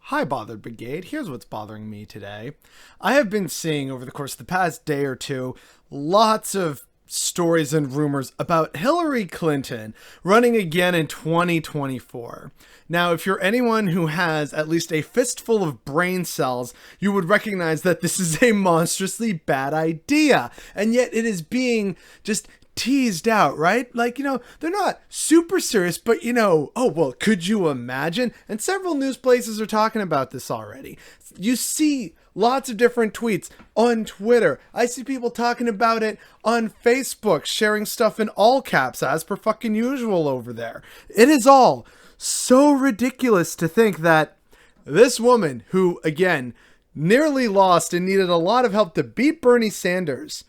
Hi, Bothered Brigade. Here's what's bothering me today. I have been seeing over the course of the past day or two lots of stories and rumors about Hillary Clinton running again in 2024. Now, if you're anyone who has at least a fistful of brain cells, you would recognize that this is a monstrously bad idea. And yet it is being just teased out, right? Like, they're not super serious, but oh, well, could you imagine? And several news places are talking about this already. You see lots of different tweets on Twitter. I see people talking about it on Facebook, sharing stuff in all caps as per fucking usual over there. It is all so ridiculous to think that this woman who, again, nearly lost and needed a lot of help to beat Bernie Sanders,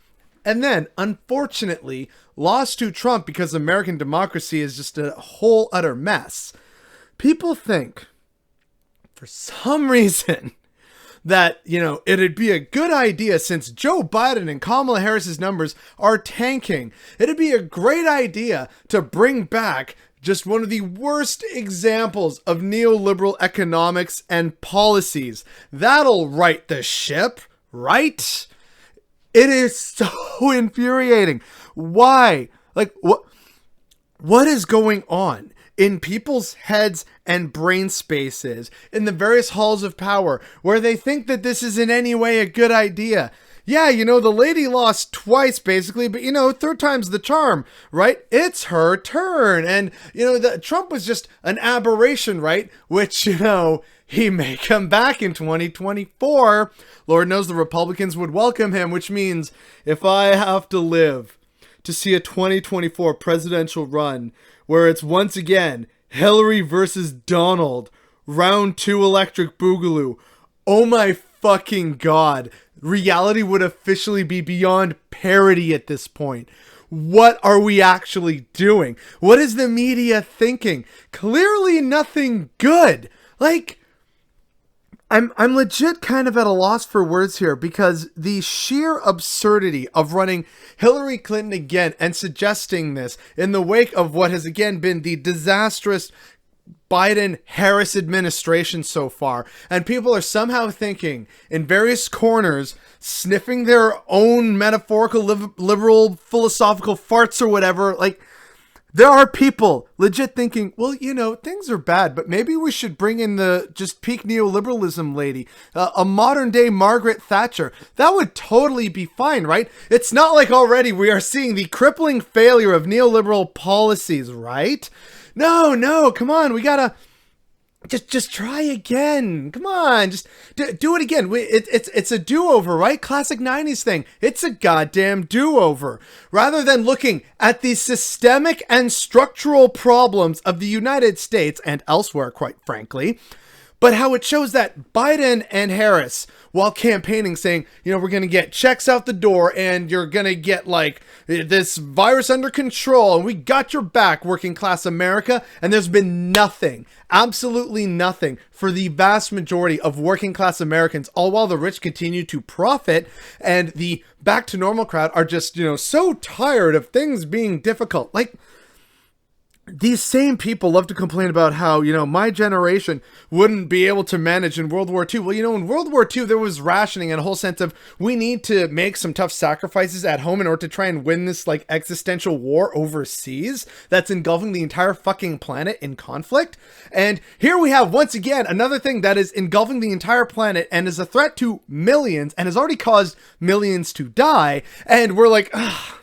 and then, unfortunately, lost to Trump because American democracy is just a whole utter mess. People think, for some reason, that, it'd be a good idea, since Joe Biden and Kamala Harris's numbers are tanking, it'd be a great idea to bring back just one of the worst examples of neoliberal economics and policies. That'll right the ship, right? It is so infuriating. Why? Like, what is going on in people's heads and brain spaces in the various halls of power where they think that this is in any way a good idea? Yeah, the lady lost twice basically, but third time's the charm, right? It's her turn. And, Trump was just an aberration, right? Which, he may come back in 2024. Lord knows the Republicans would welcome him, which means if I have to live to see a 2024 presidential run where it's once again Hillary versus Donald, round 2 electric boogaloo, oh my fucking God. Reality would officially be beyond parody at this point. What are we actually doing? What is the media thinking? Clearly nothing good. Like, I'm legit kind of at a loss for words here, because the sheer absurdity of running Hillary Clinton again and suggesting this in the wake of what has again been the disastrous Biden-Harris administration so far, and people are somehow thinking in various corners, sniffing their own metaphorical liberal philosophical farts or whatever, like, there are people legit thinking, well, things are bad, but maybe we should bring in the just peak neoliberalism lady, a modern day Margaret Thatcher. That would totally be fine, right? It's not like already we are seeing the crippling failure of neoliberal policies, right? No, come on, we gotta just try again. Come on, just do it again. It's a do-over, right? Classic 90s thing. It's a goddamn do-over. Rather than looking at the systemic and structural problems of the United States and elsewhere, quite frankly, but how it shows that Biden and Harris, while campaigning, saying, we're going to get checks out the door and you're going to get like this virus under control and we got your back, working class America. And there's been nothing, absolutely nothing for the vast majority of working class Americans, all while the rich continue to profit and the back to normal crowd are just, so tired of things being difficult. Like, these same people love to complain about how, my generation wouldn't be able to manage in World War II. Well, in World War II, there was rationing and a whole sense of we need to make some tough sacrifices at home in order to try and win this like existential war overseas that's engulfing the entire fucking planet in conflict. And here we have, once again, another thing that is engulfing the entire planet and is a threat to millions and has already caused millions to die. And we're like, ugh.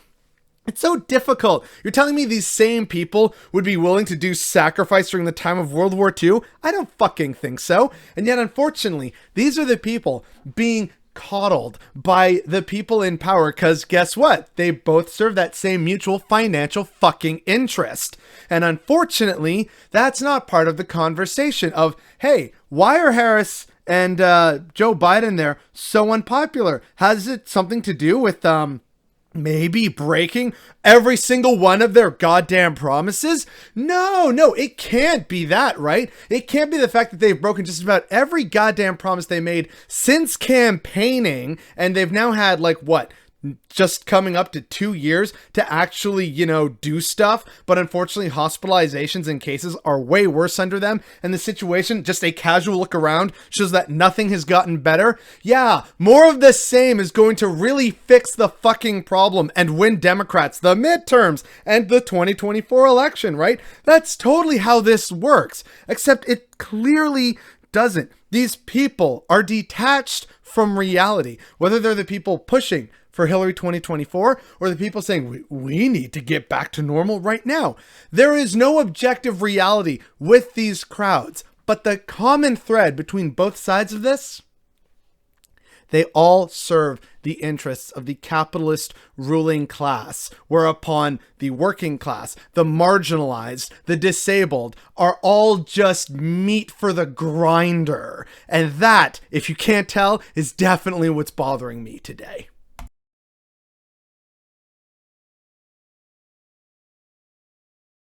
It's so difficult. You're telling me these same people would be willing to do sacrifice during the time of World War II? I don't fucking think so. And yet, unfortunately, these are the people being coddled by the people in power, because guess what? They both serve that same mutual financial fucking interest. And unfortunately, that's not part of the conversation of, hey, why are Harris and Joe Biden there so unpopular? Has it something to do with maybe breaking every single one of their goddamn promises? No, it can't be that, right? It can't be the fact that they've broken just about every goddamn promise they made since campaigning, and they've now had, like, what, just coming up to 2 years to actually, do stuff. But unfortunately, hospitalizations and cases are way worse under them. And the situation, just a casual look around, shows that nothing has gotten better. Yeah, more of the same is going to really fix the fucking problem and win Democrats the midterms and the 2024 election, right? That's totally how this works. Except it clearly doesn't. These people are detached from reality, whether they're the people pushing for Hillary 2024 or the people saying we need to get back to normal right now. There is no objective reality with these crowds, but the common thread between both sides of this, they all serve the interests of the capitalist ruling class, whereupon the working class, the marginalized, the disabled are all just meat for the grinder. And that, if you can't tell, is definitely what's bothering me today.